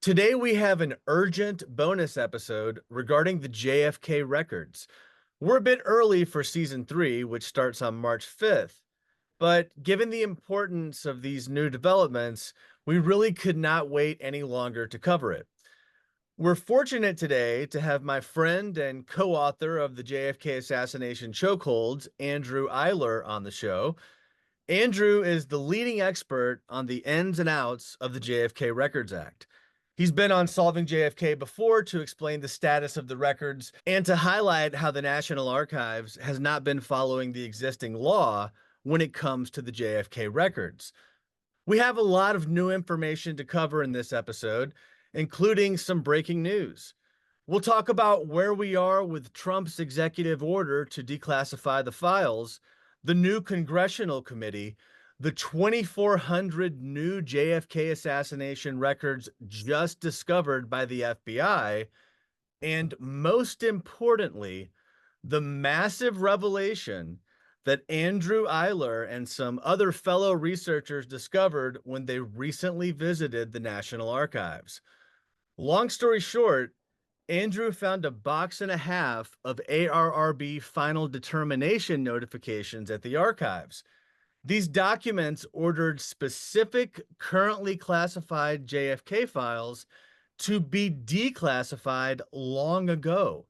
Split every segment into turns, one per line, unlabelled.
Today we have an urgent bonus episode regarding the JFK records. We're a bit early for season 3, which starts on March 5th, but given the importance of these new developments, we really could not wait any longer to cover it. We're fortunate today to have my friend and co-author of the JFK Assassination Chokeholds, Andrew Iler, on the show. Andrew is the leading expert on the ins and outs of the JFK Records Act. He's been on Solving JFK before to explain the status of the records and to highlight how the National Archives has not been following the existing law when it comes to the JFK records. We have a lot of new information to cover in this episode, including some breaking news. We'll talk about where we are with Trump's executive order to declassify the files, the new congressional committee, the 2,400 new JFK assassination records just discovered by the FBI, and most importantly, the massive revelation that Andrew Iler and some other fellow researchers discovered when they recently visited the National Archives. Long story short, Andrew found a box and a half of ARRB final determination notifications at the archives. These documents ordered specific currently classified JFK files to be declassified long ago.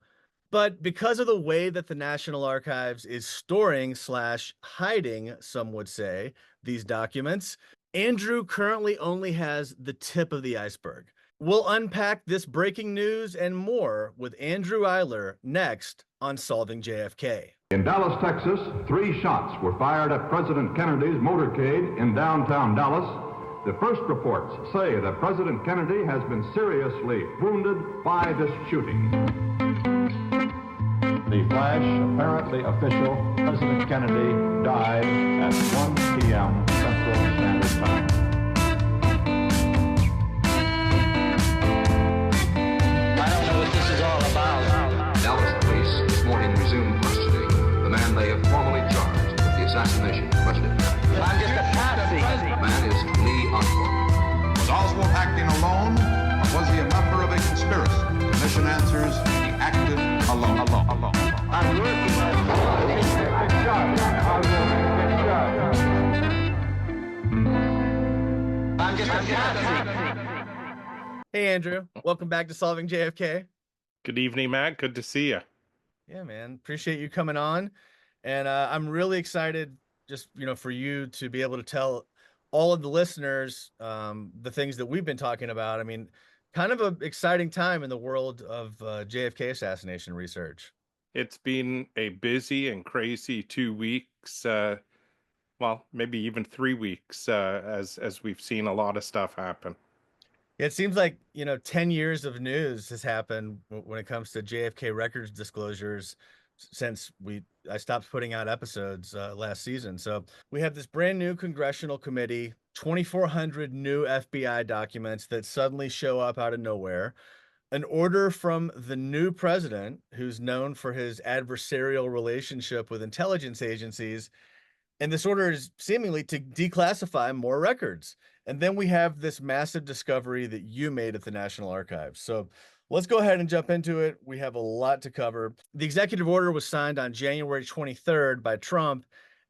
But because of the way that the National Archives is storing/hiding, some would say, these documents, Andrew currently only has the tip of the iceberg. We'll unpack this breaking news and more with Andrew Iler next on Solving JFK.
In Dallas, Texas, 3 shots were fired at President Kennedy's motorcade in downtown Dallas. The first reports say that President Kennedy has been seriously wounded by this shooting. The flash, apparently official, President Kennedy died at 1 p.m. Central Standard Time.
I don't know what this is all about.
Dallas police this morning resumed questioning the man they have formally charged with the assassination of President Kennedy.
I'm just a patsy.
The man is Lee Oswald.
Was Oswald acting alone, or was he a member of a conspiracy? Commission answers, he acted alone.
I'm working on I'm just a patsy.
Hey, Andrew. Welcome back to Solving JFK.
Good evening, Matt. Good to see you.
Yeah, man. Appreciate you coming on. And I'm really excited just, for you to be able to tell all of the listeners the things that we've been talking about. I mean, kind of an exciting time in the world of JFK assassination research.
It's been a busy and crazy 2 weeks, well, maybe even 3 weeks, as we've seen a lot of stuff happen.
It seems like, 10 years of news has happened when it comes to JFK records disclosures since I stopped putting out episodes last season. So we have this brand new congressional committee, 2,400 new FBI documents that suddenly show up out of nowhere, an order from the new president who's known for his adversarial relationship with intelligence agencies. And this order is seemingly to declassify more records. And then we have this massive discovery that you made at the National Archives. So let's go ahead and jump into it. We have a lot to cover. The executive order was signed on January 23rd by Trump,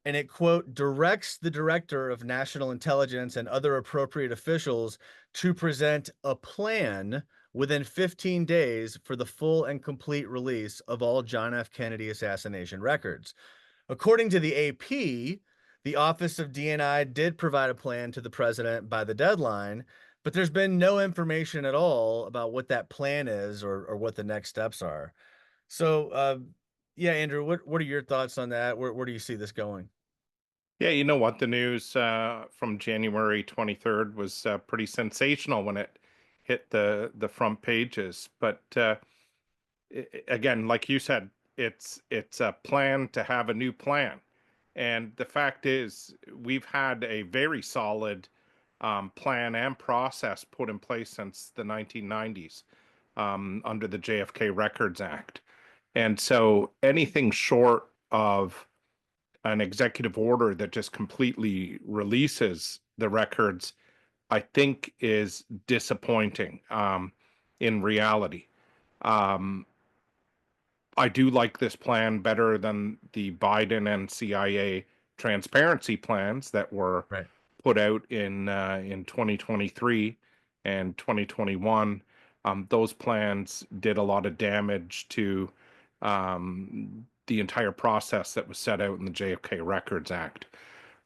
and it, quote, directs the Director of National Intelligence and other appropriate officials to present a plan within 15 days for the full and complete release of all John F. Kennedy assassination records. According to the AP, the Office of DNI did provide a plan to the president by the deadline, but there's been no information at all about what that plan is or what the next steps are. So, yeah, Andrew, what are your thoughts on that? Where do you see this going?
Yeah, you know what? The news from January 23rd was pretty sensational when it hit the front pages. But again, like you said, it's a plan to have a new plan. And the fact is, we've had a very solid plan and process put in place since the 1990s under the JFK Records Act. And so anything short of an executive order that just completely releases the records I think is disappointing in reality. Um, I do like this plan better than the Biden and CIA transparency plans that were
Right.
put out in 2023 and 2021. Those plans did a lot of damage to the entire process that was set out in the JFK Records Act.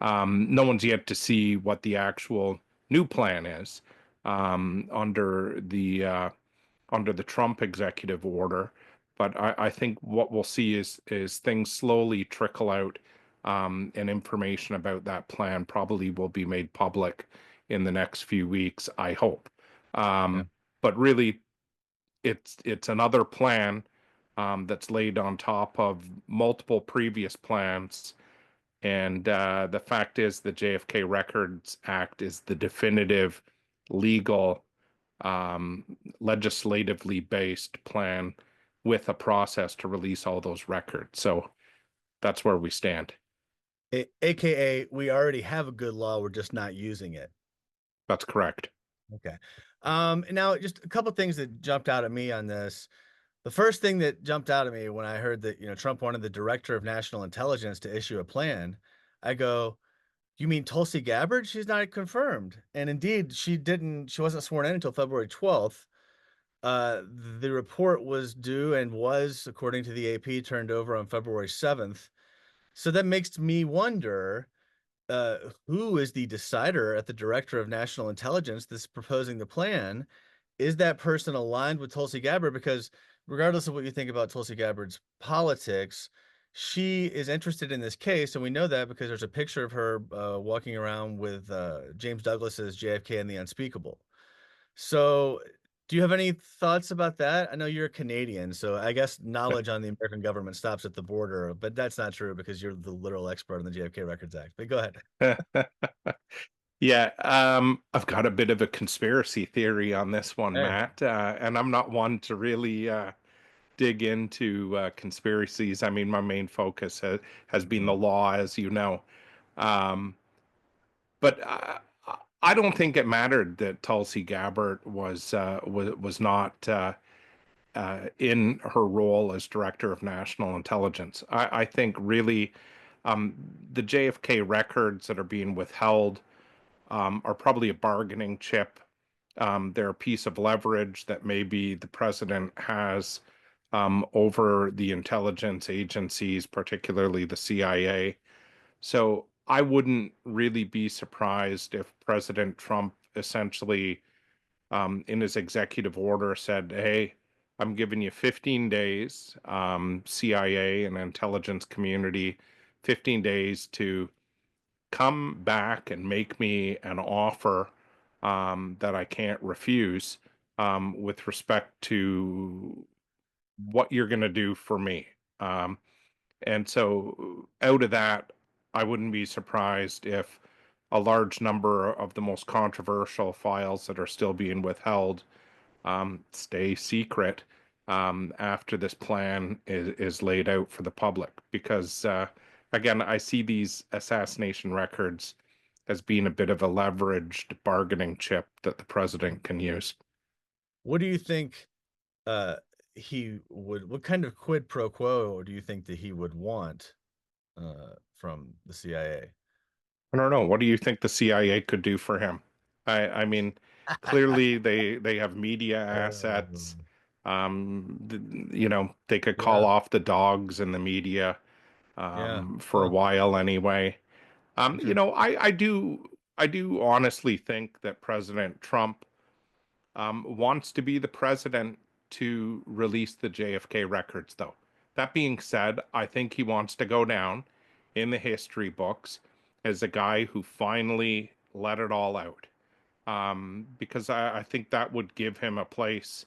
No one's yet to see what the actual new plan is under the Trump executive order. But I think what we'll see is things slowly trickle out, and information about that plan probably will be made public in the next few weeks, I hope.
Yeah.
But really, it's another plan that's laid on top of multiple previous plans. And the fact is, the JFK Records Act is the definitive legal, um, legislatively based plan with a process to release all those records. So that's where we stand.
AKA, we already have a good law, we're just not using it.
That's correct.
Okay. Now just a couple things that jumped out at me on this. The first thing that jumped out at me when I heard that, Trump wanted the director of national intelligence to issue a plan, I go, you mean Tulsi Gabbard? She's not confirmed. And indeed, she wasn't sworn in until February 12th. The report was due and was, according to the AP, turned over on February 7th. So that makes me wonder, who is the decider at the director of national intelligence that's proposing the plan? Is that person aligned with Tulsi Gabbard? Because regardless of what you think about Tulsi Gabbard's politics, she is interested in this case, and we know that because there's a picture of her walking around with James Douglas's JFK and the Unspeakable. So, do you have any thoughts about that? I know you're a Canadian, so I guess knowledge on the American government stops at the border, but that's not true because you're the literal expert on the JFK Records Act. But go ahead.
Yeah, I've got a bit of a conspiracy theory on this one,
Hey.
Matt, and I'm not one to really dig into conspiracies. I mean, my main focus has been the law, as you know. Um, but I don't think it mattered that Tulsi Gabbard was not in her role as director of national intelligence. I think really, um, the JFK records that are being withheld are probably a bargaining chip. They're a piece of leverage that maybe the president has over the intelligence agencies, particularly the CIA. So I wouldn't really be surprised if President Trump essentially, in his executive order, said, "Hey, I'm giving you 15 days, CIA and intelligence community, 15 days to come back and make me an offer that I can't refuse, with respect to what you're going to do for me." Um, and so, out of that, I wouldn't be surprised if a large number of the most controversial files that are still being withheld stay secret after this plan is laid out for the public. Because, again, I see these assassination records as being a bit of a leveraged bargaining chip that the president can use.
What do you think uh what kind of quid pro quo do you think that he would want from the CIA?
I don't know. What do you think the CIA could do for him? I mean, clearly they have media assets.
Um,
They could call
yeah,
off the dogs in the media
yeah.
for a
Well,
while anyway.
okay.
I do honestly think that President Trump wants to be the president to release the JFK records, though. That being said, I think he wants to go down in the history books as a guy who finally let it all out. Because I think that would give him a place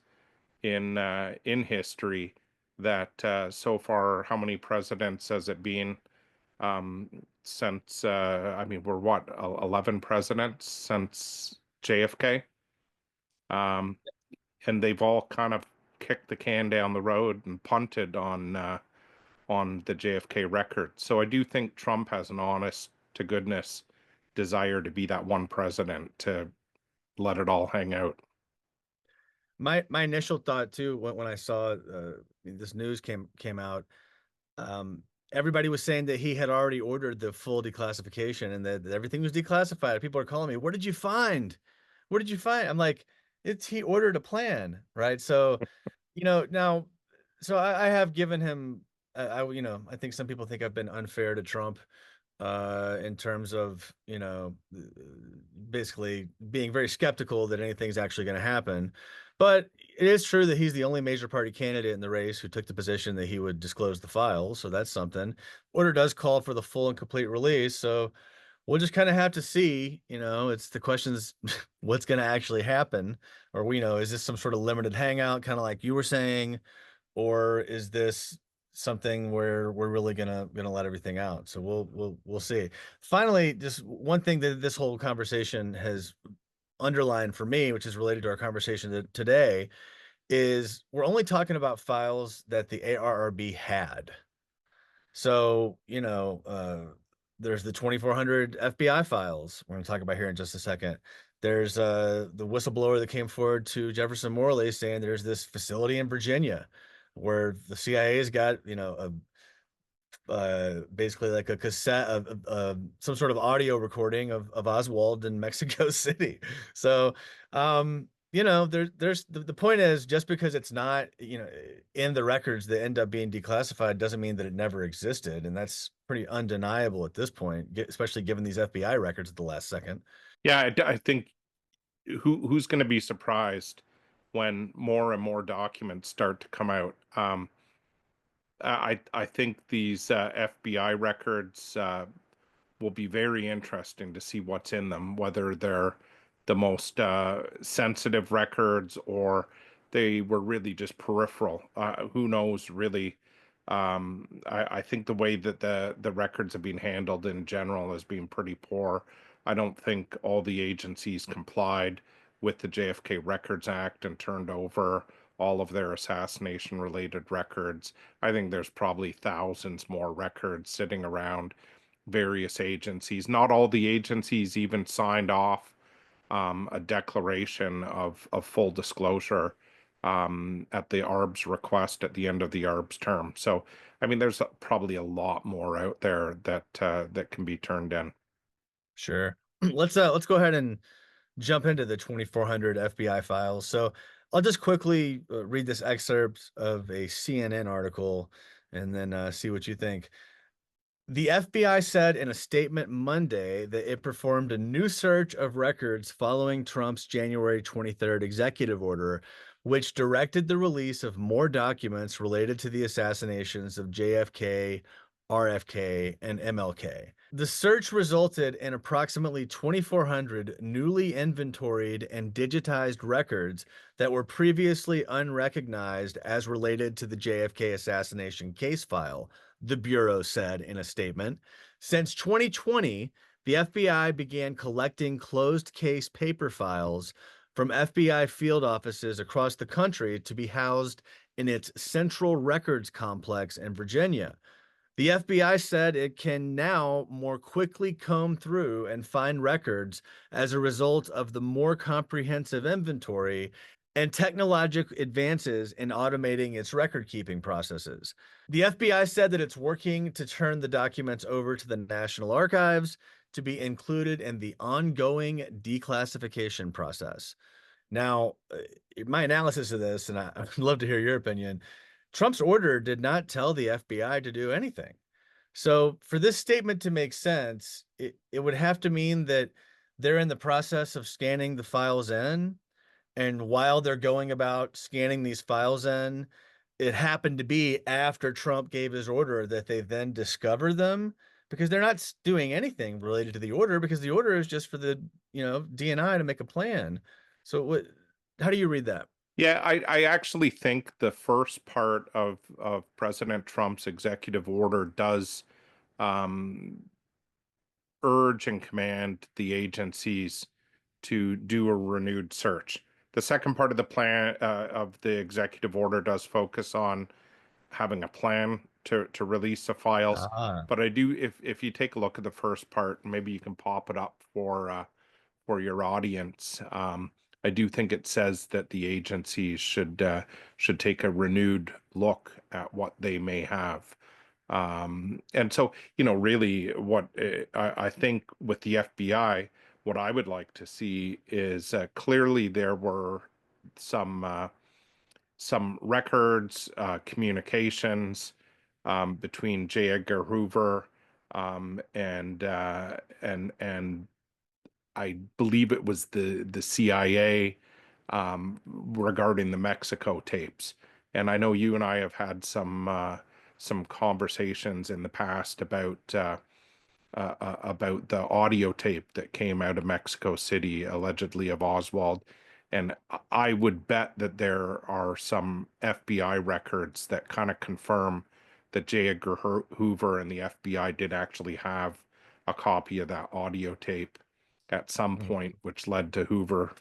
in history that so far, how many presidents has it been um, since? I mean, we're what, 11 presidents since JFK? Um, and they've all kind of kicked the can down the road and punted on the JFK record. So I do think Trump has an honest to goodness desire to be that one president to let it all hang out.
My initial thought too, when I saw this news came out, everybody was saying that he had already ordered the full declassification and that everything was declassified. People are calling me, "What did you find? What did you find?" I'm like, "It's he ordered a plan, right?" So, now, so I have given him, I think some people think I've been unfair to Trump, in terms of, basically being very skeptical that anything's actually going to happen. But it is true that he's the only major party candidate in the race who took the position that he would disclose the files. So that's something. Order does call for the full and complete release. So we'll just kind of have to see, it's the questions, what's going to actually happen? Or, is this some sort of limited hangout, kind of like you were saying? Or is this something where we're really gonna let everything out? So we'll see. Finally, just one thing that this whole conversation has underlined for me, which is related to our conversation today, is we're only talking about files that the ARRB had. So, there's the 2400 FBI files we're going to talk about here in just a second. There's the whistleblower that came forward to Jefferson Morley saying there's this facility in Virginia where the CIA's got, basically like a cassette of some sort of audio recording of Oswald in Mexico City. So, there's the point is, just because it's not, in the records that end up being declassified doesn't mean that it never existed. And that's pretty undeniable at this point, especially given these FBI records at the last second.
Yeah, I think who's going to be surprised when more and more documents start to come out. I think these FBI records will be very interesting to see what's in them, whether they're the most sensitive records or they were really just peripheral. Who knows, really? I think the way that the records have been handled in general has been pretty poor. I don't think all the agencies complied with the JFK Records Act and turned over all of their assassination related records. I think there's probably thousands more records sitting around various agencies. Not all the agencies even signed off a declaration of full disclosure at the ARRB's request at the end of the ARRB's term. So, I mean, there's probably a lot more out there that that can be turned in.
Sure. Let's go ahead and jump into the 2400 FBI files. So I'll just quickly read this excerpt of a CNN article and then see what you think. The FBI said in a statement Monday that it performed a new search of records following Trump's January 23rd executive order, which directed the release of more documents related to the assassinations of JFK, RFK, and MLK. The search resulted in approximately 2,400 newly inventoried and digitized records that were previously unrecognized as related to the JFK assassination case file, the Bureau said in a statement. Since 2020, the FBI began collecting closed case paper files from FBI field offices across the country to be housed in its Central Records Complex in Virginia. The FBI said it can now more quickly comb through and find records as a result of the more comprehensive inventory and technological advances in automating its record-keeping processes. The FBI said that it's working to turn the documents over to the National Archives to be included in the ongoing declassification process. Now, my analysis of this, and I'd love to hear your opinion, Trump's order did not tell the FBI to do anything. So for this statement to make sense, it would have to mean that they're in the process of scanning the files in. And while they're going about scanning these files in, it happened to be after Trump gave his order that they then discover them, because they're not doing anything related to the order, because the order is just for the, DNI to make a plan. So how do you read that?
Yeah, I actually think the first part of President Trump's executive order does urge and command the agencies to do a renewed search. The second part of the plan of the executive order does focus on having a plan to release the files.
Ah,
But I do, if you take a look at the first part, maybe you can pop it up for your audience. I do think it says that the agency should take a renewed look at what they may have. And so, really what I think with the FBI, what I would like to see is clearly there were some records, communications between J. Edgar Hoover and I believe it was the CIA regarding the Mexico tapes. And I know you and I have had some conversations in the past about the audio tape that came out of Mexico City, allegedly of Oswald. And I would bet that there are some FBI records that kind of confirm that J. Edgar Hoover and the FBI did actually have a copy of that audio tape at some point, which led to Hoover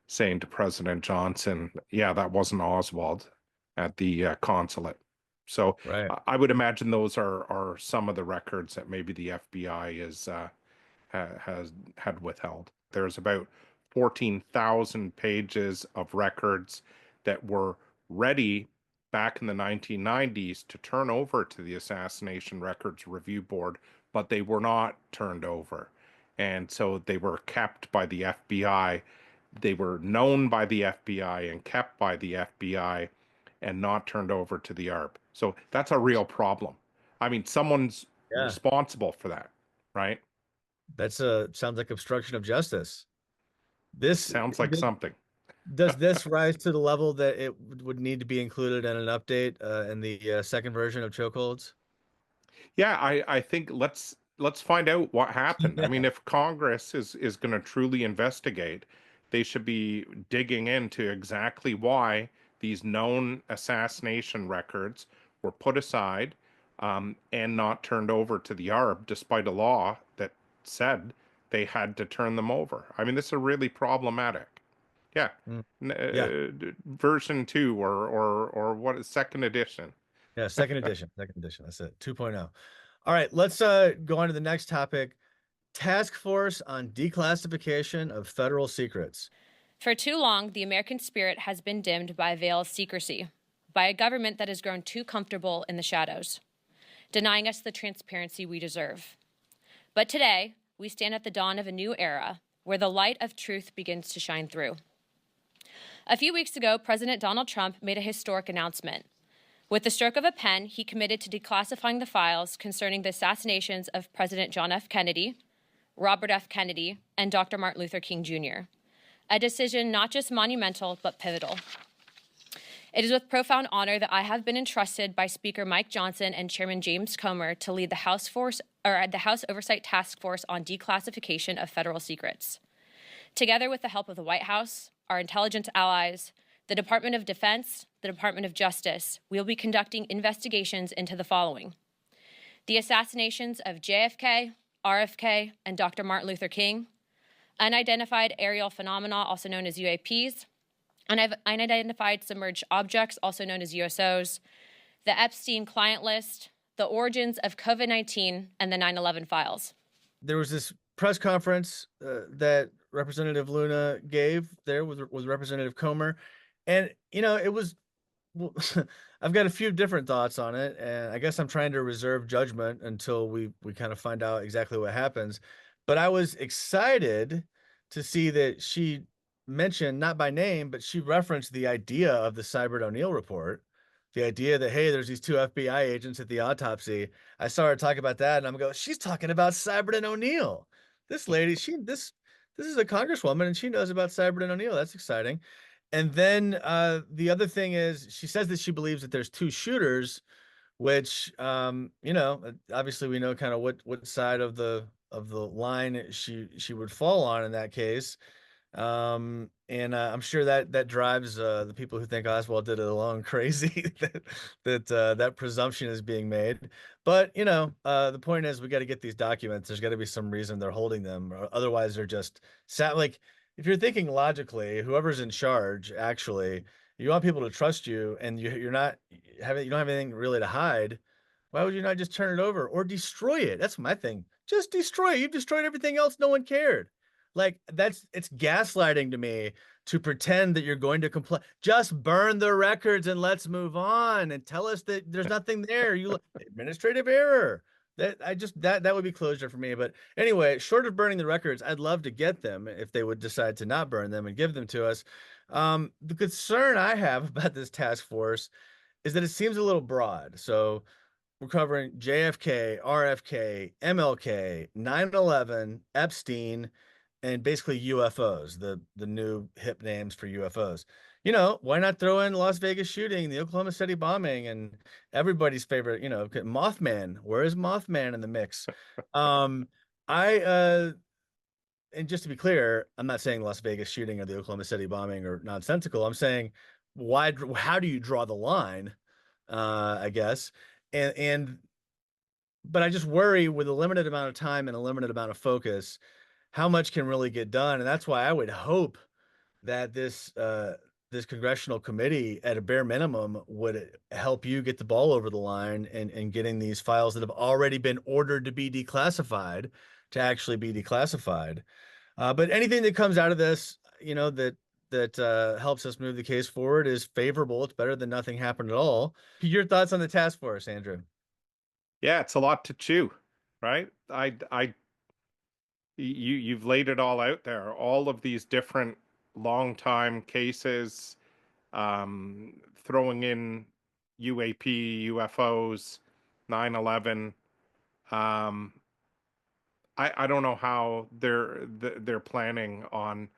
saying to President Johnson, yeah, that wasn't Oswald at the consulate. So
Right.
I would imagine those are some of the records that maybe the FBI has had withheld. There's about 14,000 pages of records that were ready back in the 1990s to turn over to the Assassination Records Review Board, but they were not turned over. And so they were kept by the FBI. They were known by the FBI and kept by the FBI and not turned over to the ARRB. So that's a real problem. I mean, someone's responsible for that, right?
That's sounds like obstruction of justice. This
sounds like something.
Does this rise to the level that it would need to be included in an update in the second version of chokeholds?
Yeah, I think let's find out what happened. I mean, if Congress is going to truly investigate, they should be digging into exactly why these known assassination records were put aside and not turned over to the ARRB, despite a law that said they had to turn them over. I mean, this is really problematic. Yeah. Version 2 or what is second edition?
Yeah, second edition. Second edition. That's it. 2.0. All right, let's go on to the next topic. Task Force on Declassification of Federal Secrets.
For too long, the American spirit has been dimmed by a veil of secrecy, by a government that has grown too comfortable in the shadows, denying us the transparency we deserve. But today, we stand at the dawn of a new era where the light of truth begins to shine through. A few weeks ago, President Donald Trump made a historic announcement. With the stroke of a pen, he committed to declassifying the files concerning the assassinations of President John F. Kennedy, Robert F. Kennedy, and Dr. Martin Luther King Jr., a decision not just monumental, but pivotal. It is with profound honor that I have been entrusted by Speaker Mike Johnson and Chairman James Comer to lead the House Oversight Task Force on Declassification of Federal Secrets. Together with the help of the White House, our intelligence allies, the Department of Defense, the Department of Justice, we will be conducting investigations into the following: the assassinations of JFK, RFK, and Dr. Martin Luther King, unidentified aerial phenomena, also known as UAPs, unidentified submerged objects, also known as USOs, the Epstein client list, the origins of COVID-19, and the 9/11 files. There was this press conference that Representative Luna gave there with Representative Comer. And, it was, well, I've got a few different thoughts on it. And I guess I'm trying to reserve judgment until we kind of find out exactly what happens. But I was excited to see that she mentioned, not by name, but she referenced the idea of the Cybert O'Neill report. The idea that, hey, there's these two FBI agents at the autopsy. I saw her talk about that, and I'm going, she's talking about Cybert and O'Neill. This lady, this is a congresswoman, and she knows about Cybert and O'Neill. That's exciting. And then the other thing is, she says that she believes that there's two shooters, which obviously we know kind of what side of the line she would fall on in that case. And I'm sure that drives the people who think Oswald did it alone crazy, that presumption is being made. But the point is, we got to get these documents. There's got to be some reason they're holding them, or otherwise they're just sat. Like, if you're thinking logically, whoever's in charge, actually, you want people to trust you, and you don't have anything really to hide. Why would you not just turn it over or destroy it? That's my thing. Just destroy it. You've destroyed everything else. No one cared.
Like it's gaslighting to me to pretend that you're going to comply. Just burn the records and let's move on and tell us that there's nothing there. Administrative error. That would be closure for me. But anyway, short of burning the records, I'd love to get them if they would decide to not burn them and give them to us. The concern I have about this task force is that it seems a little broad. So we're covering JFK, RFK, MLK, 9/11, Epstein, and basically UFOs, the new hip names for UFOs. Why not throw in Las Vegas shooting, the Oklahoma City bombing, and everybody's favorite, Mothman. Where is Mothman in the mix? I and just to be clear, I'm not saying Las Vegas shooting or the Oklahoma City bombing are nonsensical. I'm saying how do you draw the line? I guess. And but I just worry with a limited amount of time and a limited amount of focus, how much can really get done. And that's why I would hope that this congressional committee, at a bare minimum, would help you get the ball over the line and getting these files that have already been ordered to be declassified to actually be declassified. But anything that comes out of this, that helps us move the case forward is favorable. It's better than nothing happened at all. Your thoughts on the task force, Andrew?
Yeah, it's a lot to chew, right? You've laid it all out there. All of these different long time cases, throwing in UAP, UFOs, 9/11. I don't know how they're planning on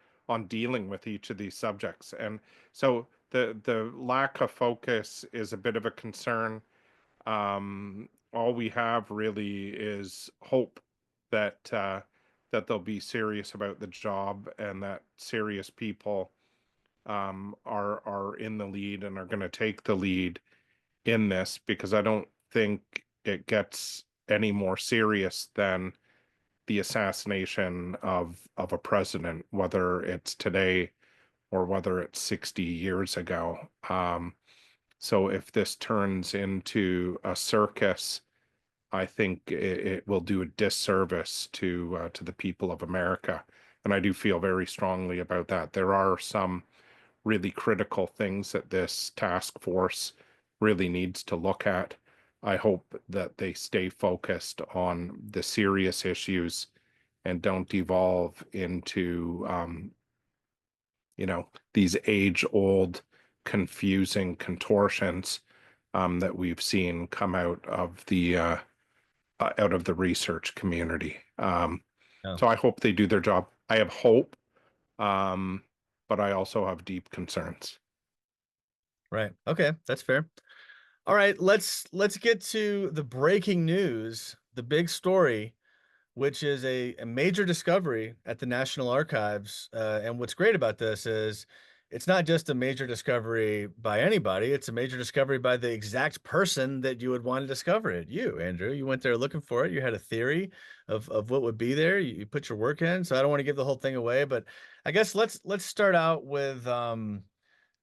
dealing with each of these subjects, and so the lack of focus is a bit of a concern. All we have really is hope that that they'll be serious about the job and that serious people are in the lead and are going to take the lead in this, because I don't think it gets any more serious than the assassination of a president, whether it's today or whether it's 60 years ago. So if this turns into a circus, I think it will do a disservice to the people of America, and I do feel very strongly about that. There are some really critical things that this task force really needs to look at. I hope that they stay focused on the serious issues and don't devolve into, these age-old, confusing contortions that we've seen come out of the research community. So I hope they do their job. I have hope, but I also have deep concerns.
Right. Okay, that's fair. All right, let's get to the breaking news, the big story, which is a major discovery at the National Archives. And what's great about this is it's not just a major discovery by anybody. It's a major discovery by the exact person that you would want to discover it. You, Andrew, you went there looking for it. You had a theory of what would be there. You put your work in. So I don't want to give the whole thing away, but I guess let's start out with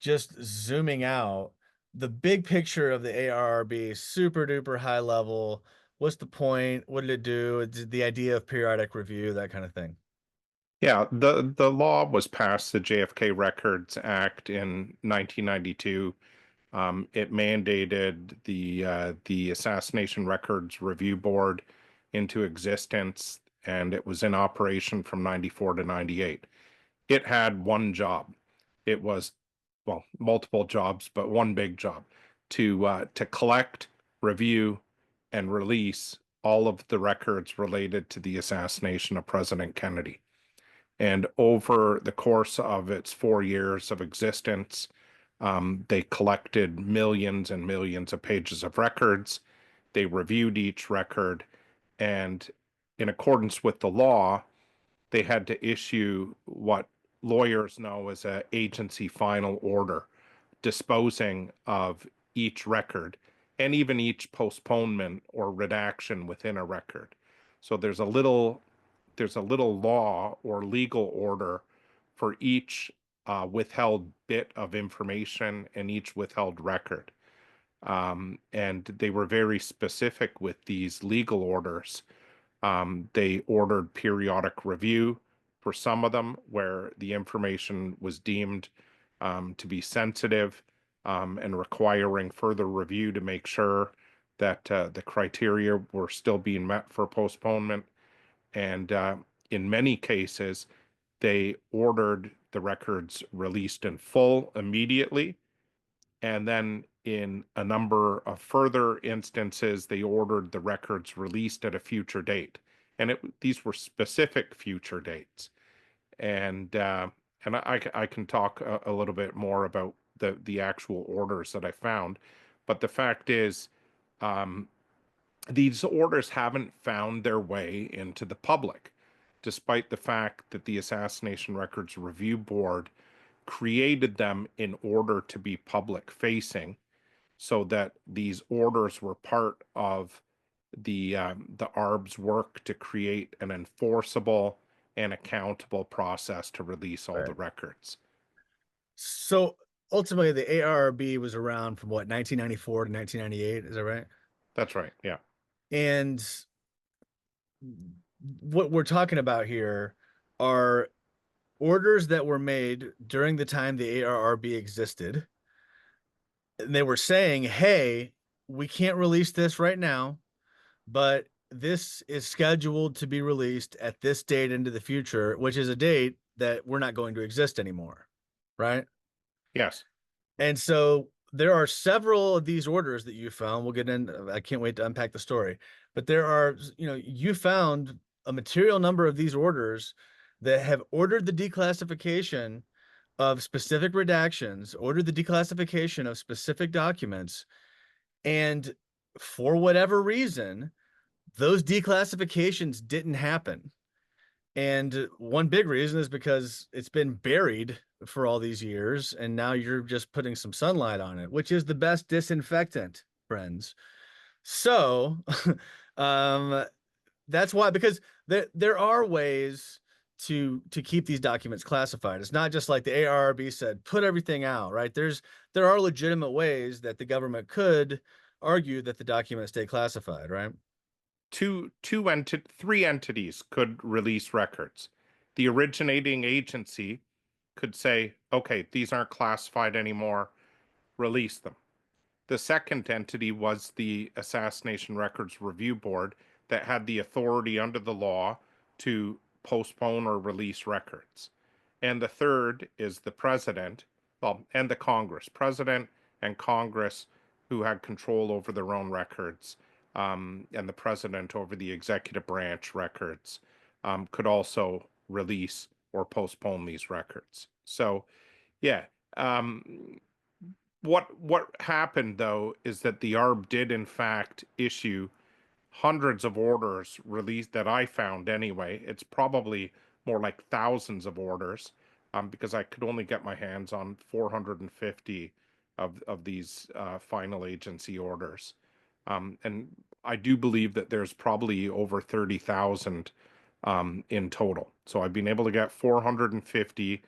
just zooming out. The big picture of the ARRB, super duper high level. What's the point? What did it do? The idea of periodic review, that kind of thing.
Yeah, the law was passed, the JFK Records Act, in 1992. It mandated the Assassination Records Review Board into existence, and it was in operation from 94 to 98. It had one job. It was, well, multiple jobs, but one big job: to collect, review, and release all of the records related to the assassination of President Kennedy. And over the course of its 4 years of existence, they collected millions and millions of pages of records. They reviewed each record, and in accordance with the law, they had to issue what lawyers know as an agency final order, disposing of each record and even each postponement or redaction within a record. So there's a little law or legal order for each withheld bit of information and each withheld record. And they were very specific with these legal orders. They ordered periodic review for some of them where the information was deemed to be sensitive and requiring further review to make sure that the criteria were still being met for postponement. And in many cases, they ordered the records released in full immediately. And then in a number of further instances, they ordered the records released at a future date. And these were specific future dates. And I can talk a little bit more about the actual orders that I found. But the fact is, these orders haven't found their way into the public, despite the fact that the Assassination Records Review Board created them in order to be public facing, so that these orders were part of the ARRB's work to create an enforceable and accountable process to release all the records.
So ultimately, the ARRB was around from what, 1994 to 1998? Is that right?
That's right. Yeah.
And what we're talking about here are orders that were made during the time the ARRB existed. And they were saying, hey, we can't release this right now, but this is scheduled to be released at this date into the future, which is a date that we're not going to exist anymore, right?
Yes.
And so there are several of these orders that you found. We'll get in. I can't wait to unpack the story. But there are, you found a material number of these orders that have ordered the declassification of specific redactions, ordered the declassification of specific documents, and for whatever reason, those declassifications didn't happen. And one big reason is because it's been buried for all these years, and now you're just putting some sunlight on it, which is the best disinfectant, friends. So that's why, because there are ways to keep these documents classified. It's not just like the ARRB said, put everything out, right? There are legitimate ways that the government could argue that the documents stay classified, right?
Three entities could release records. The originating agency could say, okay, these aren't classified anymore, release them. The second entity was the Assassination Records Review Board that had the authority under the law to postpone or release records. And the third is the president, and the Congress, president and Congress, who had control over their own records, and the president over the executive branch records, could also release or postpone these records. So, yeah. What happened, though, is that the ARRB did, in fact, issue hundreds of orders released that I found anyway. It's probably more like thousands of orders, because I could only get my hands on 450 of these final agency orders. And I do believe that there's probably over 30,000 in total. So I've been able to get 450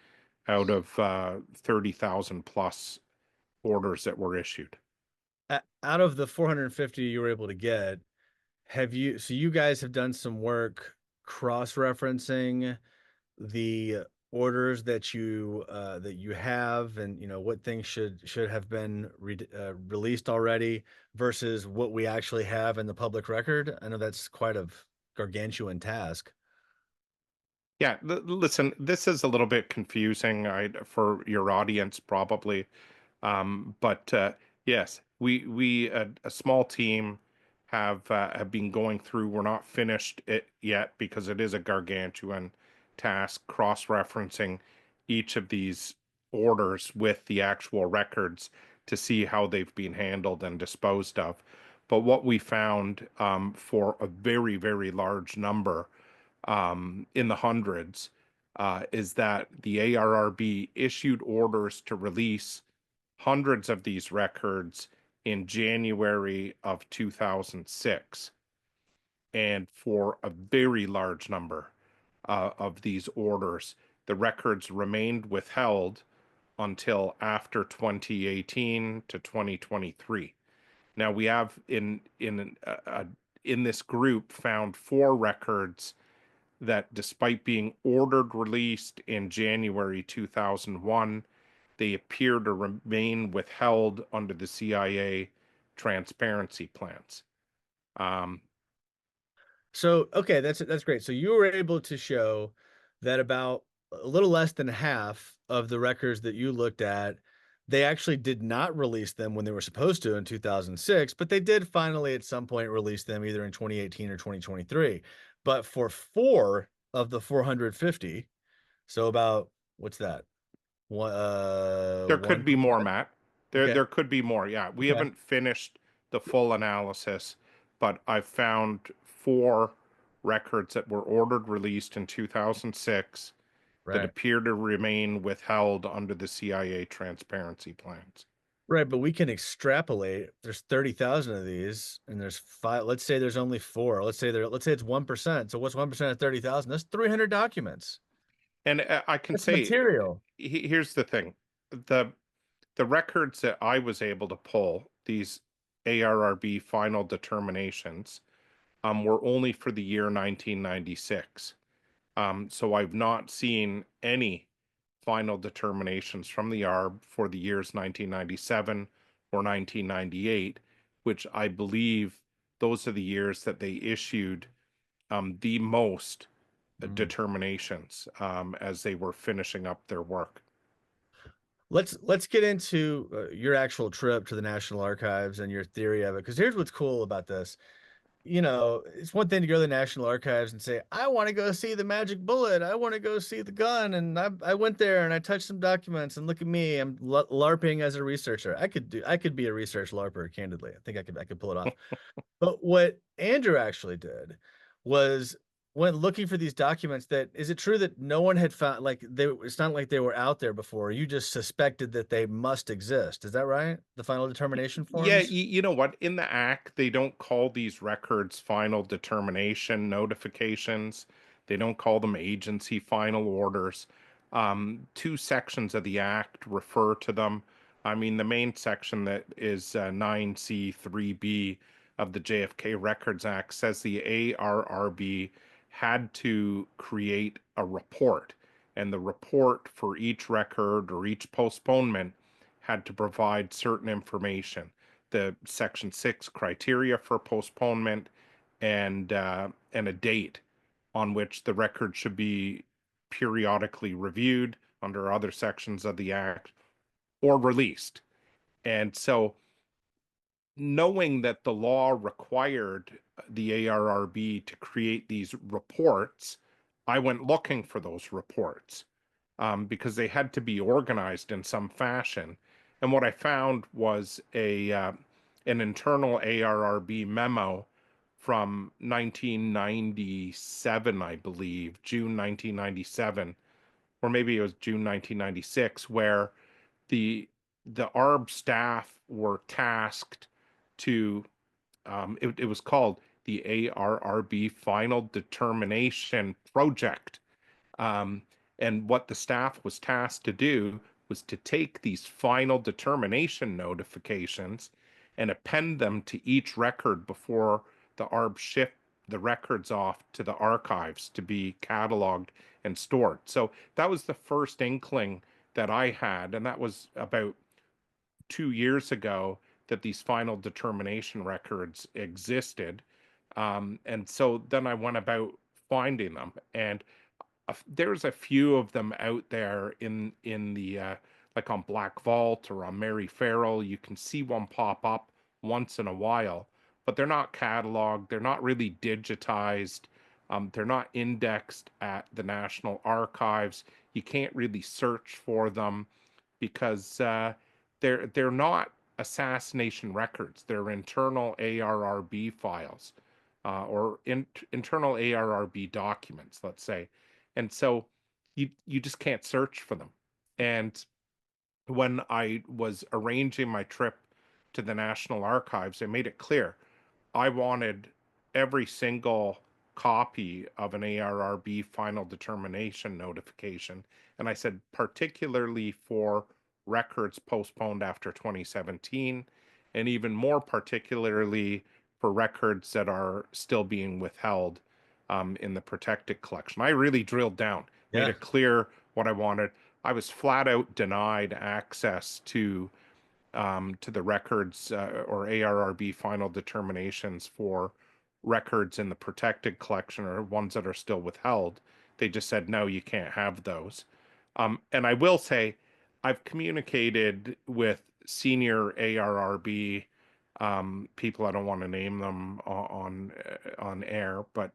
out of 30,000 plus orders that were issued.
Out of the 450 you were able to get, so you guys have done some work cross-referencing the orders that you have, and what things should have been released already versus what we actually have in the public record? I know that's quite a gargantuan task.
Yeah, listen, this is a little bit confusing for your audience probably, but yes, we a small team have been going through. We're not finished it yet because it is a gargantuan task, cross-referencing each of these orders with the actual records to see how they've been handled and disposed of. But what we found, for a very, very large number, in the hundreds, is that the ARRB issued orders to release hundreds of these records in January of 2006. And for a very large number of these orders, the records remained withheld until after 2018 to 2023. Now we have in this group found 4 records that despite being ordered released in January 2001, they appear to remain withheld under the CIA transparency plans.
So, okay, that's great. So you were able to show that about a little less than half of the records that you looked at, they actually did not release them when they were supposed to in 2006, but they did finally at some point release them either in 2018 or 2023. But for 4 of the 450, so about what's that?
There could be more,
1%?
Matt.
Okay.
There could be more. Yeah, we
Okay.
haven't finished the full analysis, but I've found 4 records that were ordered released in 2006 that
Right.
appear to remain withheld under the CIA transparency plans.
Right, but we can extrapolate. There's 30,000 of these, and there's 5. Let's say there's only 4. Let's say it's 1%. So what's 1% of 30,000? That's 300 documents.
And I can
That's
say,
material.
here's the thing: the the records that I was able to pull, these ARRB final determinations, were only for the year 1996. So I've not seen any final determinations from the ARRB for the years 1997 or 1998, which I believe those are the years that they issued the most
Mm.
determinations as they were finishing up their work.
Let's get into your actual trip to the National Archives and your theory of it. Because here's what's cool about this. It's one thing to go to the National Archives and say, I want to go see the magic bullet. I want to go see the gun. And I went there and I touched some documents and look at me. I'm LARPing as a researcher. I could be a research LARPer, candidly. I think I could pull it off. But what Andrew actually did was when looking for these documents that is it true that no one had found it's not like they were out there before. You just suspected that they must exist. Is that right? The final determination
Yeah,
forms?
you know what? In the Act, they don't call these records final determination notifications. They don't call them agency final orders. 2 sections of the Act refer to them. I mean, the main section that is 9C3B of the JFK Records Act says the ARRB had to create a report, and the report for each record or each postponement had to provide certain information, the Section 6 criteria for postponement, and a date on which the record should be periodically reviewed under other sections of the Act or released. And so, knowing that the law required the ARRB to create these reports, I went looking for those reports because they had to be organized in some fashion. And what I found was an internal ARRB memo from 1997, I believe, June 1997, or maybe it was June 1996, where the ARB staff were tasked to it was called the ARRB Final Determination Project. Um, and what the staff was tasked to do was to take these final determination notifications and append them to each record before the ARB shipped the records off to the archives to be cataloged and stored. So that was the first inkling that I had, and that was about 2 years ago that these final determination records existed. And so then I went about finding them, and there's a few of them out there in the like on Black Vault or on Mary Farrell. You can see one pop up once in a while, but they're not cataloged. They're not really digitized. They're not indexed at the National Archives. You can't really search for them because they're not assassination records. They're internal ARRB files or internal ARRB documents, let's say. And so you just can't search for them. And when I was arranging my trip to the National Archives, I made it clear I wanted every single copy of an ARRB final determination notification. And I said, particularly for records postponed after 2017, and even more particularly for records that are still being withheld in the protected collection. I really drilled down, made
Yeah.
it clear what I wanted. I was flat out denied access to the records or ARRB final determinations for records in the protected collection or ones that are still withheld. They just said, no, you can't have those. And I will say, I've communicated with senior ARRB people. I don't want to name them on air, but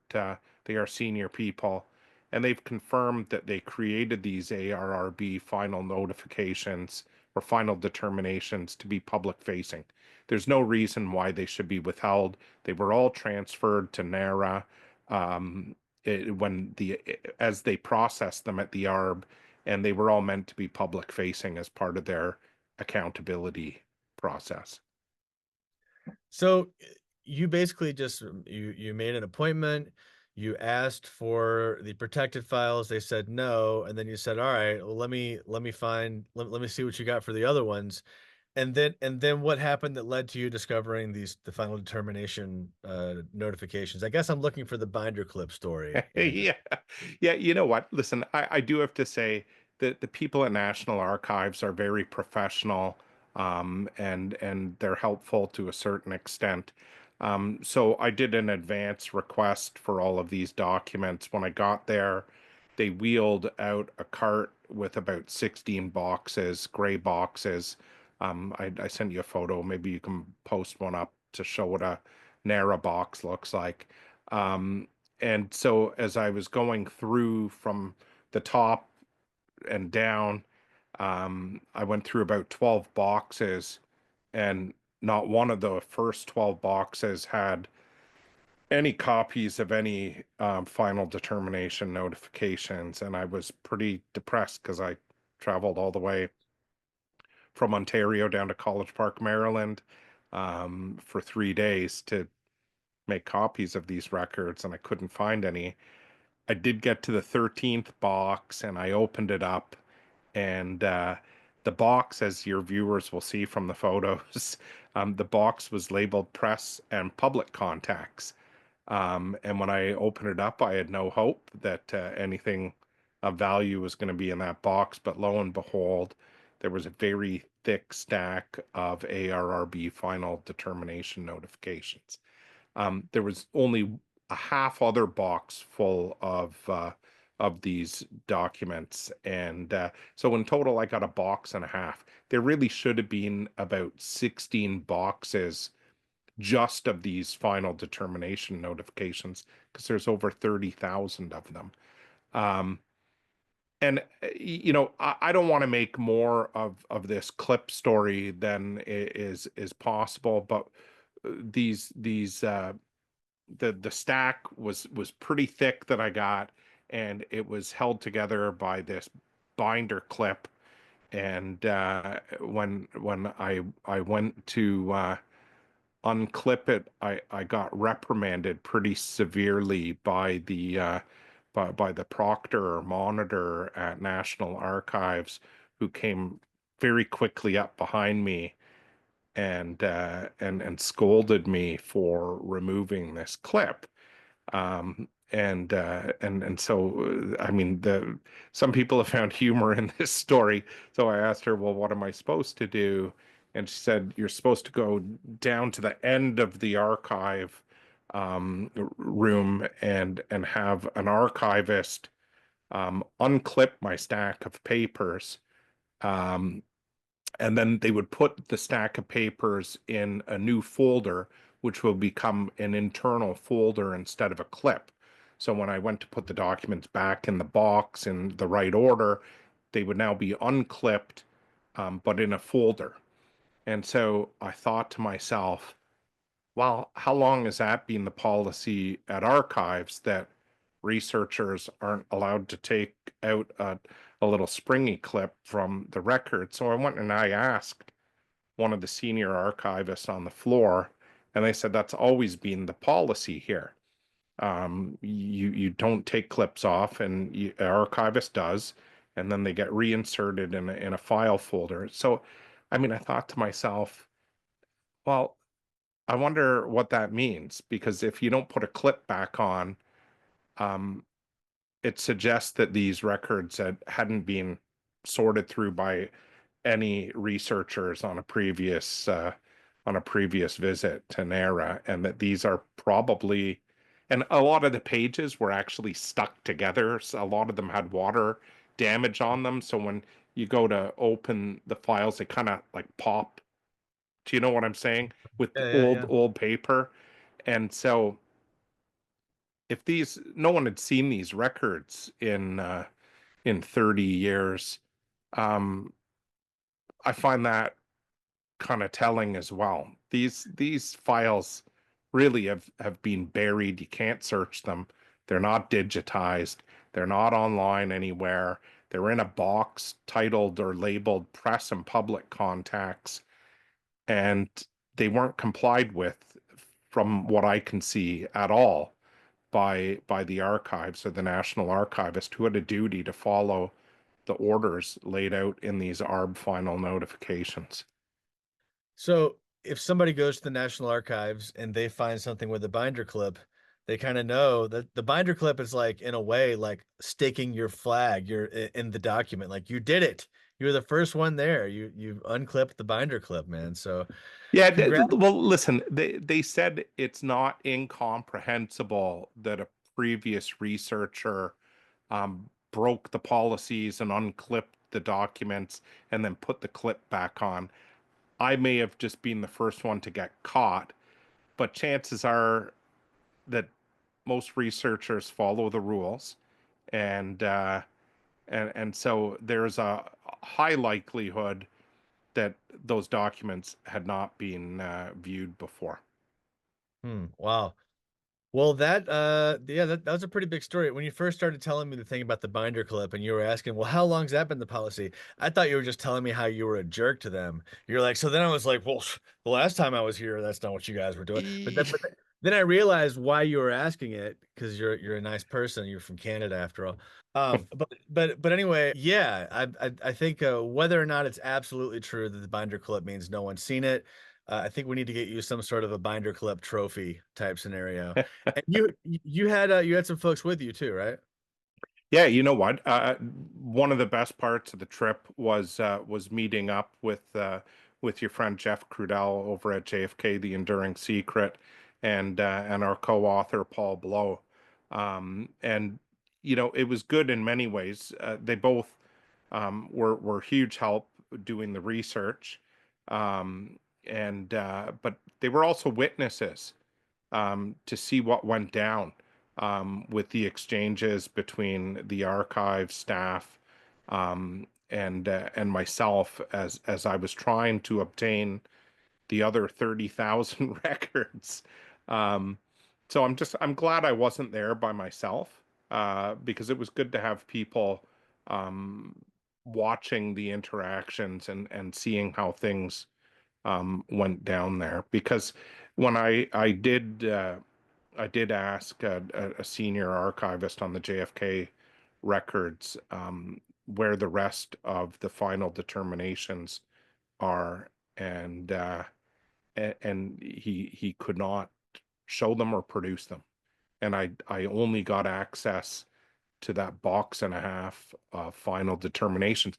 they are senior people, and they've confirmed that they created these ARRB final notifications or final determinations to be public facing. There's no reason why they should be withheld. They were all transferred to NARA as they processed them at the ARRB, and they were all meant to be public facing as part of their accountability process.
So you basically just you made an appointment, you asked for the protected files, they said no, and then you said, all right, well, let me let me see what you got for the other ones. And then what happened that led to you discovering the final determination notifications? I guess I'm looking for the binder clip story, Andrew.
Yeah. Yeah. You know what? Listen, I do have to say that the people at National Archives are very professional, and they're helpful to a certain extent. So I did an advance request for all of these documents. When I got there, they wheeled out a cart with about 16 boxes, gray boxes. I sent you a photo. Maybe you can post one up to show what a NARA box looks like. And so as I was going through from the top and down, I went through about 12 boxes, and not one of the first 12 boxes had any copies of any final determination notifications. And I was pretty depressed because I traveled all the way from Ontario down to College Park, Maryland, for 3 days to make copies of these records, and I couldn't find any. I did get to the 13th box, and I opened it up, and the box, as your viewers will see from the photos, the box was labeled press and public contacts. And when I opened it up, I had no hope that anything of value was going to be in that box. But lo and behold, there was a very thick stack of ARRB final determination notifications. There was only a half other box full of these documents, and so in total, I got a box and a half. There really should have been about 16 boxes just of these final determination notifications, because there's over 30,000 of them. And you know, I don't want to make more of this clip story than is possible, but the stack was pretty thick that I got, and it was held together by this binder clip. And when I went to unclip it, I got reprimanded pretty severely by the proctor or monitor at National Archives, who came very quickly up behind me and scolded me for removing this clip. And so I mean, some people have found humor in this story. So I asked her, well, what am I supposed to do? And she said, you're supposed to go down to the end of the archive room and have an archivist unclip my stack of papers. And then they would put the stack of papers in a new folder, which will become an internal folder instead of a clip. So when I went to put the documents back in the box in the right order, they would now be unclipped, but in a folder. And so I thought to myself, well, how long has that been the policy at archives, that researchers aren't allowed to take out a little springy clip from the record? So I went and I asked one of the senior archivists on the floor, and they said that's always been the policy here. You don't take clips off, and an archivist does, and then they get reinserted in a file folder. So, I mean, I thought to myself, well, I wonder what that means, because if you don't put a clip back on, it suggests that these records hadn't been sorted through by any researchers on a previous visit to NARA, and that these are probably, and a lot of the pages were actually stuck together. So a lot of them had water damage on them. So when you go to open the files, they kind of like pop. Do you know what I'm saying? With
Yeah, yeah,
old
yeah.
old paper. And so if no one had seen these records in 30 years, um, I find that kind of telling as well. These files really have been buried. You can't search them. They're not digitized. They're not online anywhere. They're in a box titled or labeled press and public contacts, and they weren't complied with, from what I can see at all, by the archives or the National Archivist, who had a duty to follow the orders laid out in these ARRB final notifications.
So if somebody goes to the National Archives and they find something with a binder clip, they kind of know that the binder clip is like, in a way, like staking your flag. You're in the document, like you did it. You're the first one there. You unclipped the binder clip, man. So
Yeah,
congrats.
well, listen, they said it's not incomprehensible that a previous researcher broke the policies and unclipped the documents and then put the clip back on. I may have just been the first one to get caught, but chances are that most researchers follow the rules, and so there's a high likelihood that those documents had not been viewed before.
Wow. Well, yeah, that was a pretty big story. When you first started telling me the thing about the binder clip and you were asking, well, how long's that been the policy? I thought you were just telling me how you were a jerk to them. You're like, so then I was like, well, the last time I was here, that's not what you guys were doing. Then I realized why you were asking it, because you're a nice person. You're from Canada after all. But anyway, yeah, I think whether or not it's absolutely true that the binder clip means no one's seen it, I think we need to get you some sort of a binder clip trophy type scenario. And you had some folks with you too, right?
Yeah, you know what? One of the best parts of the trip was meeting up with your friend Jeff Crudell over at JFK: The Enduring Secret, and our co-author Paul Blow. And it was good in many ways. They both were huge help doing the research, and but they were also witnesses to see what went down with the exchanges between the archive staff and myself as I was trying to obtain the other 30,000 records. Um, so I'm glad I wasn't there by myself, because it was good to have people um, watching the interactions and seeing how things went down there. Because when I did ask a senior archivist on the JFK records where the rest of the final determinations are, and he could not show them or produce them, and I only got access to that box and a half final determinations.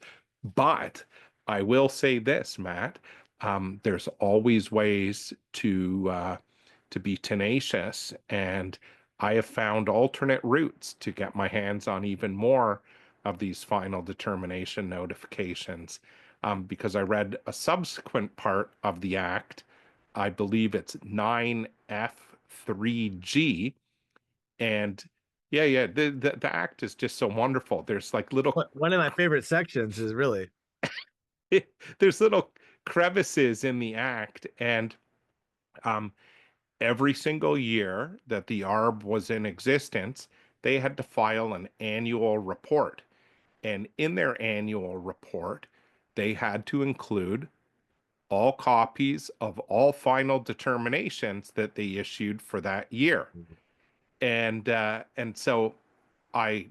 But I will say this, Matt, there's always ways to be tenacious, and I have found alternate routes to get my hands on even more of these final determination notifications, because I read a subsequent part of the Act. I believe it's 9F3G, and yeah, the Act is just so wonderful. There's like little
One of my favorite sections is really.
there's little crevices in the Act, and um, every single year that the ARRB was in existence, they had to file an annual report. And in their annual report, they had to include all copies of all final determinations that they issued for that year. And so I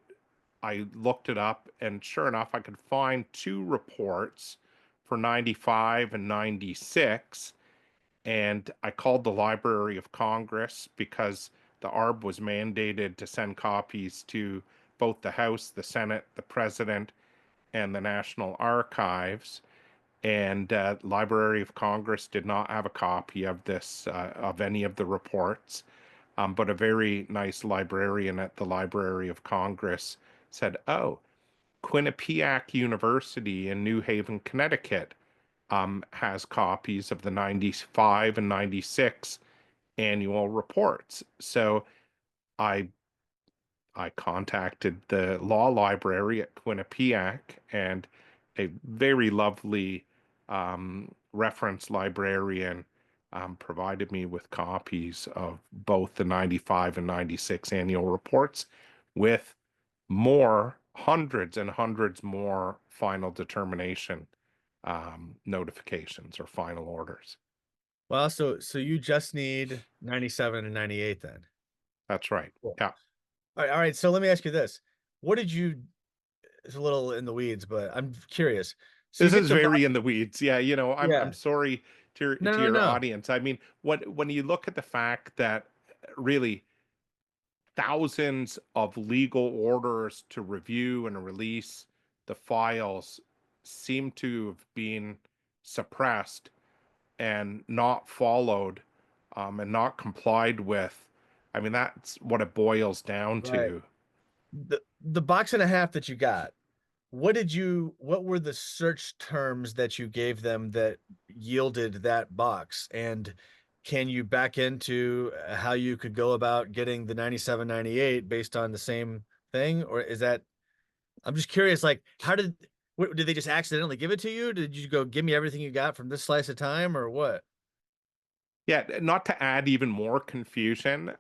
I looked it up, and sure enough, I could find two reports for 95 and 96. And I called the Library of Congress because the ARRB was mandated to send copies to both the House, the Senate, the President, and the National Archives. And Library of Congress did not have a copy of this, of any of the reports. But a very nice librarian at the Library of Congress said, oh, Quinnipiac University in New Haven, Connecticut has copies of the 95 and 96 annual reports. So I contacted the law library at Quinnipiac, and a very lovely reference librarian provided me with copies of both the 95 and 96 annual reports, with hundreds and hundreds more final determination notifications or final orders.
Well, so you just need 97 and 98 then.
That's right.
Cool.
Yeah.
All right. So let me ask you this: what did you? It's a little in the weeds, but I'm curious. So
this is very in the weeds. Yeah, I'm sorry to your
No.
audience. I mean, when you look at the fact that really thousands of legal orders to review and release the files seem to have been suppressed and not followed, and not complied with. I mean, that's what it boils down to.
The box and a half that you got, what were the search terms that you gave them that yielded that box? And can you back into how you could go about getting the 97, 98 based on the same thing? Or is that, I'm just curious, like, did they just accidentally give it to you? Did you go, give me everything you got from this slice of time, or what?
Yeah, not to add even more confusion,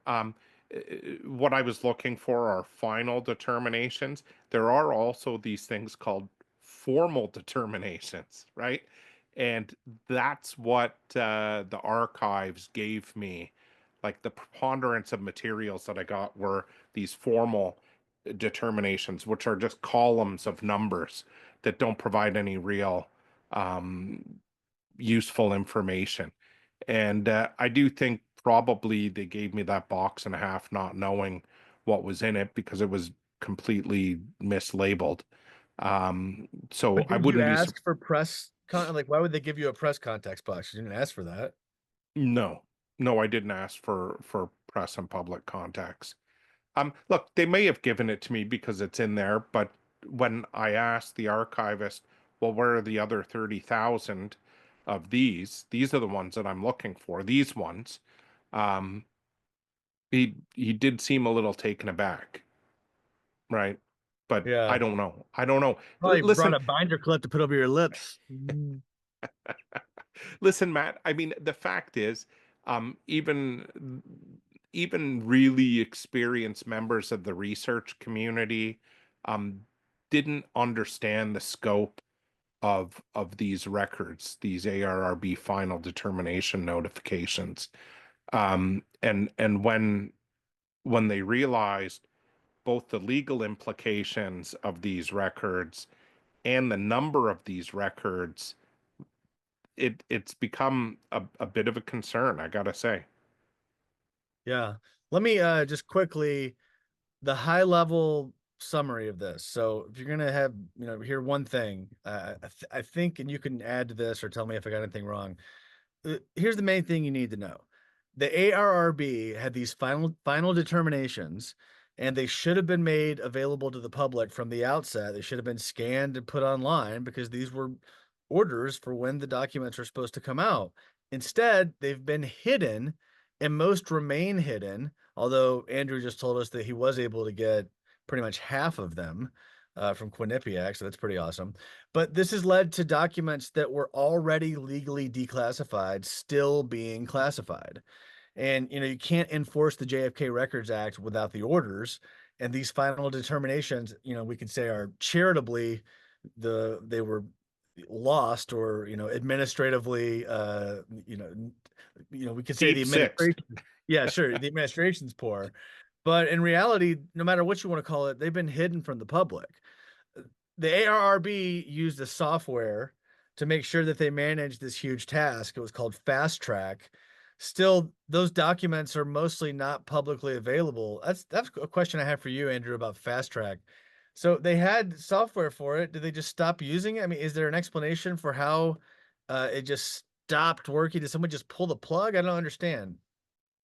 what I was looking for are final determinations. There are also these things called formal determinations, right? And that's what the archives gave me. Like, the preponderance of materials that I got were these formal determinations, which are just columns of numbers that don't provide any real useful information. And I do think probably they gave me that box and a half not knowing what was in it, because it was completely mislabeled. So
But
I
did you
wouldn't be
ask for press like, why would they give you a press context box? You didn't ask for that.
No, I didn't ask for press and public contacts. Look, they may have given it to me because it's in there, but when I asked the archivist, well, where are the other 30,000 of these? These are the ones that I'm looking for. These ones. He did seem a little taken aback, right? But
Yeah.
I don't know. I don't know.
Probably
Listen,
brought a binder clip to put over your lips.
listen, Matt. I mean, the fact is, even really experienced members of the research community didn't understand the scope of these records, these ARRB final determination notifications. And when they realized both the legal implications of these records and the number of these records, it's become a bit of a concern, I gotta say.
Yeah. Let me just quickly, the high level summary of this. So if you're gonna have, hear one thing, I think, and you can add to this or tell me if I got anything wrong. Here's the main thing you need to know. The ARRB had these final determinations, and they should have been made available to the public from the outset. They should have been scanned and put online, because these were orders for when the documents are supposed to come out. Instead, they've been hidden, and most remain hidden, although Andrew just told us that he was able to get pretty much half of them from Quinnipiac, so that's pretty awesome. But this has led to documents that were already legally declassified still being classified. And you can't enforce the JFK Records Act without the orders. And these final determinations, we could say, are charitably they were lost, or administratively, we could say the administration. Yeah, sure, the administration's poor. But in reality, no matter what you want to call it, they've been hidden from the public. The ARRB used a software to make sure that they managed this huge task. It was called FastTrack, Still, those documents are mostly not publicly available. That's a question I have for you, Andrew, about FastTrack. So they had software for it. Did they just stop using it? I mean, is there an explanation for how it just stopped working? Did someone just pull the plug? I don't understand.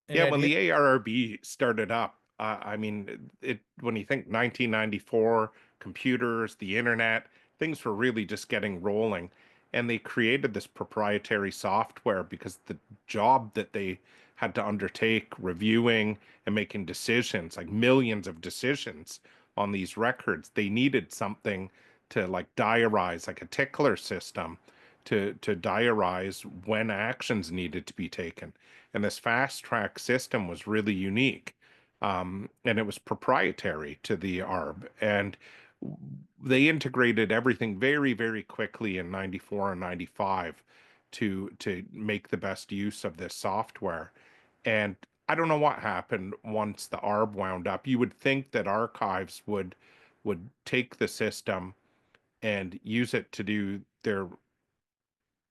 Any
Yeah, when
idea?
the ARRB started up, I mean, it when you think 1994, computers, the internet, things were really just getting rolling, and they created this proprietary software because the job that they had to undertake, reviewing and making decisions, like millions of decisions on these records, they needed something to like diarize, like a tickler system, to diarize when actions needed to be taken. And this fast track system was really unique. And it was proprietary to the ARRB. And they integrated everything very, very quickly in 94 and 95 to make the best use of this software. And I don't know what happened once the ARRB wound up. You would think that archives would take the system and use it to do their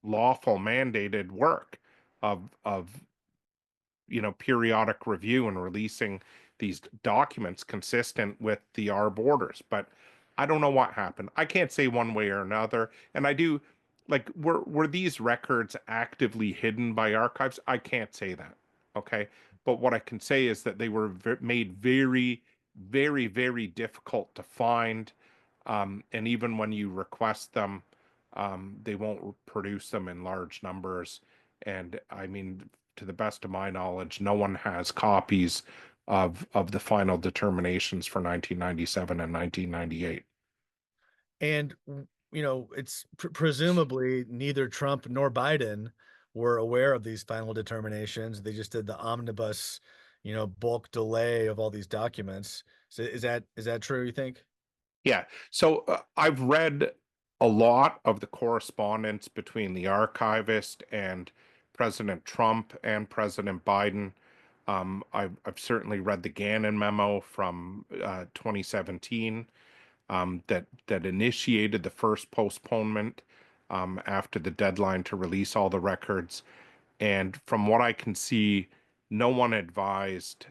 lawful mandated work of periodic review and releasing these documents consistent with the ARRB borders. But I don't know what happened. I can't say one way or another. And I do like were these records actively hidden by archives? I can't say that. Okay. But what I can say is that they were made very, very, very difficult to find. And even when you request them, they won't produce them in large numbers. And I mean, to the best of my knowledge, no one has copies of the final determinations for 1997 and 1998.
And it's presumably neither Trump nor Biden were aware of these final determinations. They just did the omnibus, bulk delay of all these documents. So is that true, you think?
Yeah. So I've read a lot of the correspondence between the archivist and President Trump and President Biden. I've certainly read the Gannon memo from 2017 that initiated the first postponement after the deadline to release all the records. And from what I can see, no one advised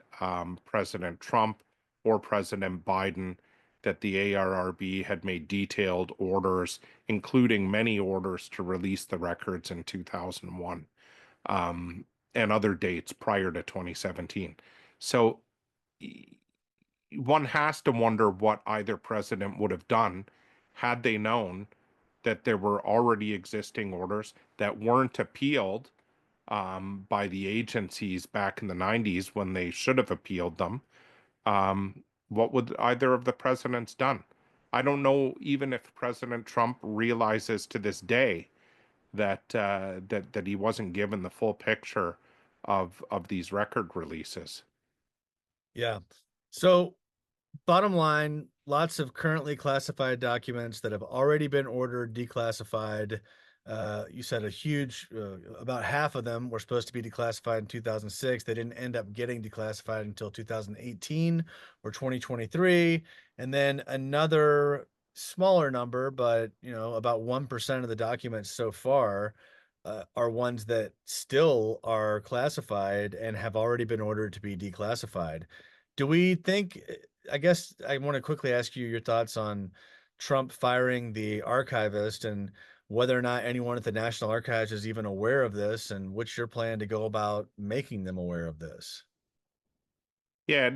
President Trump or President Biden that the ARRB had made detailed orders, including many orders to release the records in 2001 and other dates prior to 2017. So one has to wonder what either president would have done had they known that there were already existing orders that weren't appealed by the agencies back in the 90s when they should have appealed them. What would either of the presidents done? I don't know even if President Trump realizes to this day that that he wasn't given the full picture of these record releases.
Yeah. So bottom line, lots of currently classified documents that have already been ordered declassified. You said a huge, about half of them were supposed to be declassified in 2006. They didn't end up getting declassified until 2018 or 2023. And then another smaller number, but about 1% of the documents so far are ones that still are classified and have already been ordered to be declassified. Do we think, I guess I want to quickly ask you your thoughts on Trump firing the archivist and whether or not anyone at the National Archives is even aware of this, and what's your plan to go about making them aware of this?
Yeah,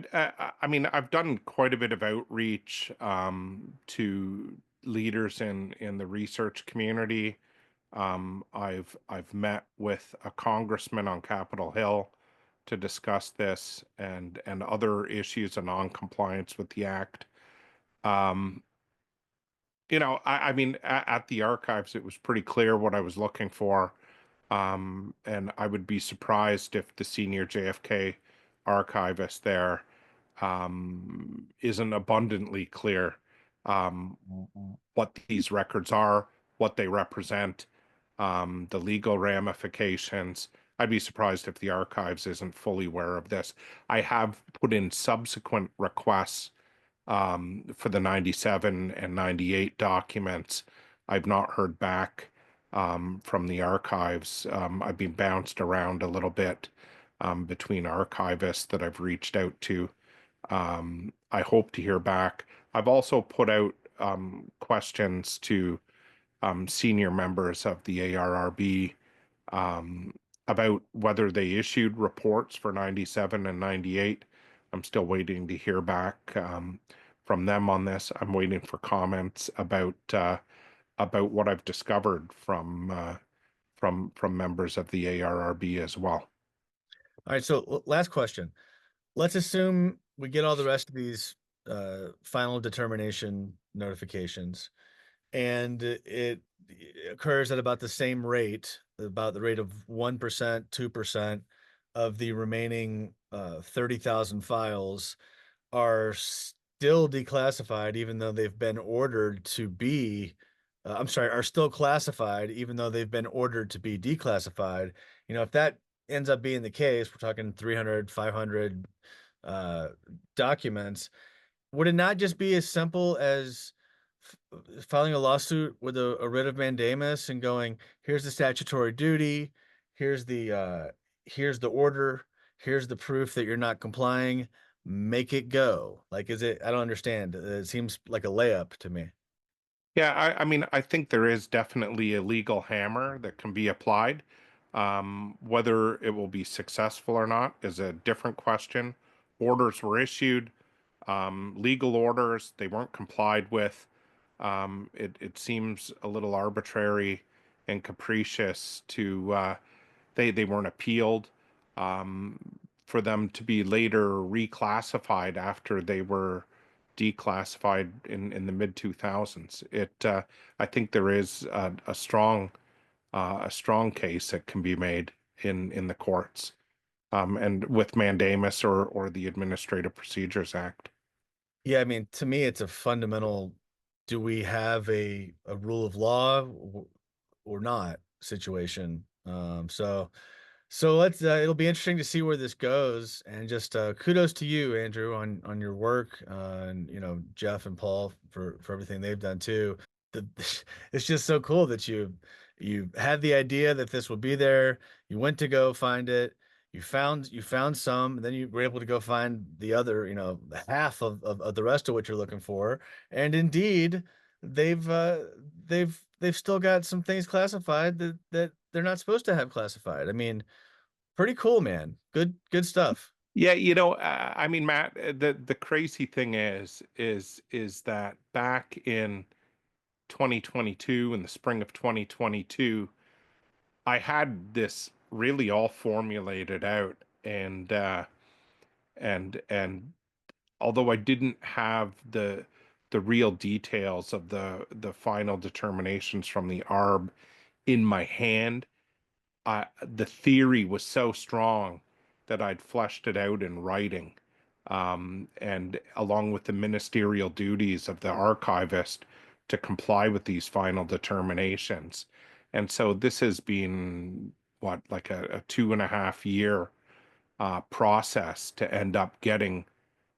I mean, I've done quite a bit of outreach to leaders in the research community. I've met with a congressman on Capitol Hill to discuss this and other issues of non-compliance with the act. Um, I mean, at the archives, it was pretty clear what I was looking for. And I would be surprised if the senior JFK archivist there isn't abundantly clear what these records are, what they represent, the legal ramifications. I'd be surprised if the archives isn't fully aware of this. I have put in subsequent requests for the 97 and 98 documents. I've not heard back. from the archives. I've been bounced around a little bit between archivists that I've reached out to. I hope to hear back. I've also put out questions to senior members of the ARRB um, about whether they issued reports for 97 and 98. I'm still waiting to hear back from them on this. I'm waiting for comments about what I've discovered from members of the ARRB as well.
All right, so last question. Let's assume we get all the rest of these final determination notifications, and it occurs at about the same rate, about the rate of 1%, 2% of the remaining 30,000 files are still declassified, even though they've been ordered to be, I'm sorry, are still classified, even though they've been ordered to be declassified. You know, if that ends up being the case, we're talking 300, 500 documents. Would it not just be as simple as filing a lawsuit with a writ of mandamus and going, here's the statutory duty, here's the order, here's the proof that you're not complying, make it go? Like, is it? I don't understand. It seems like a layup to me.
Yeah, I mean, I think there is definitely a legal hammer that can be applied. Whether it will be successful or not is a different question. Orders were issued, legal orders, they weren't complied with. It seems a little arbitrary and capricious to they weren't appealed, um, for them to be later reclassified after they were declassified in the mid 2000s. I think there is a strong case that can be made in the courts, and with mandamus or the Administrative Procedures Act.
Yeah, I mean, to me, it's a fundamental, do we have a rule of law or not situation? So let's it'll be interesting to see where this goes. And just kudos to you, Andrew, on your work, and Jeff and Paul for everything they've done too. The, it's just so cool that you had the idea that this would be there. You went to go find it. You found some, and then you were able to go find the other, half of the rest of what you're looking for. And indeed, they've they've still got some things classified that they're not supposed to have classified. I mean, pretty cool, man. Good stuff.
Yeah, I mean, Matt, the crazy thing is that back in 2022, in the spring of 2022, I had this really all formulated out, and although I didn't have the real details of the final determinations from the ARRB in my hand, the theory was so strong that I'd fleshed it out in writing, and along with the ministerial duties of the archivist to comply with these final determinations. And so this has been what, like a 2.5 year process to end up getting,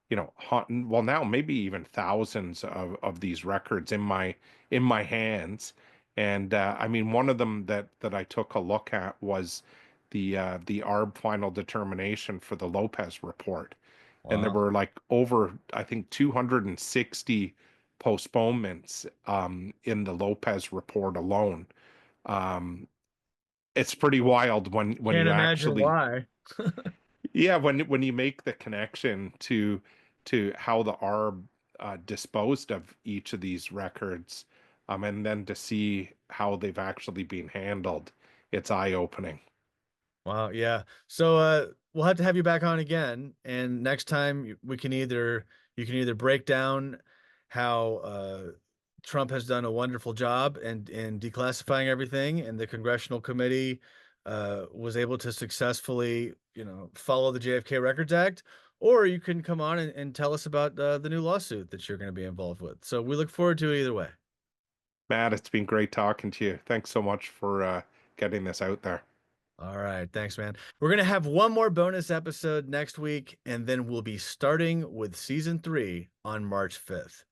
well, now maybe even thousands of these records in my hands. And I mean, one of them that I took a look at was the ARRB final determination for the Lopez report. And there
Wow.
were like over, I think, 260 postponements in the Lopez report alone. Um, it's pretty wild when
Can't
you
imagine
actually,
why.
yeah, when you make the connection to how the ARB disposed of each of these records, and then to see how they've actually been handled, it's eye-opening.
Wow, yeah. So we'll have to have you back on again, and next time we can either you can either break down how Trump has done a wonderful job in declassifying everything, and the congressional committee was able to successfully, follow the JFK Records Act, or you can come on and tell us about the new lawsuit that you're going to be involved with. So we look forward to it either way.
Matt, it's been great talking to you. Thanks so much for getting this out there.
All right. Thanks, man. We're going to have one more bonus episode next week, and then we'll be starting with season 3 on March 5th.